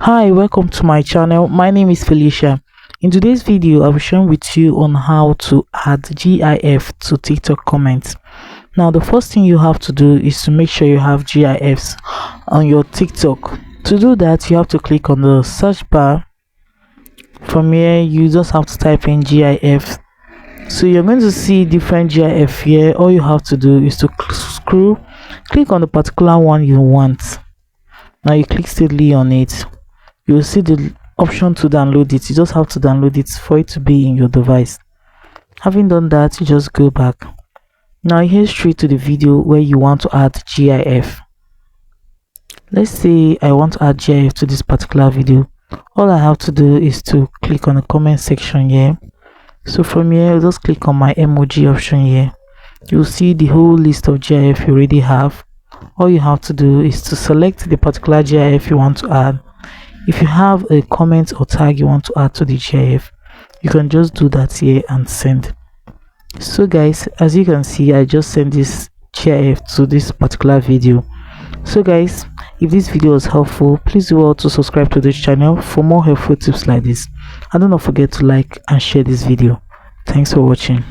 Hi, welcome to my channel. My name is Felicia. In today's video, I'll be sharing with you on how to add GIF to TikTok comments. Now, the first thing you have to do is to make sure you have GIFs on your TikTok. To do that, you have to click on the search bar. From here, you just have to type in GIF. So you're going to see different GIF here. All you have to do is to scroll, click on the particular one you want. Now you click steadily on it. You will see the option to download it. You just have to download it for it to be in your device. Having done that, you just go back. Now here's straight to the video where you want to add GIF. Let's say I want to add GIF to this particular video. All I have to do is to click on the comment section here. So from here, I'll just click on my emoji option here. You'll see the whole list of GIF you already have. All you have to do is to select the particular GIF you want to add. If you have a comment or tag you want to add to the GIF, you can just do that here and send. So guys, as you can see, I just sent this GIF to this particular video. So guys, if this video was helpful, please do well to subscribe to this channel for more helpful tips like this, and do not forget to like and share this video. Thanks for watching.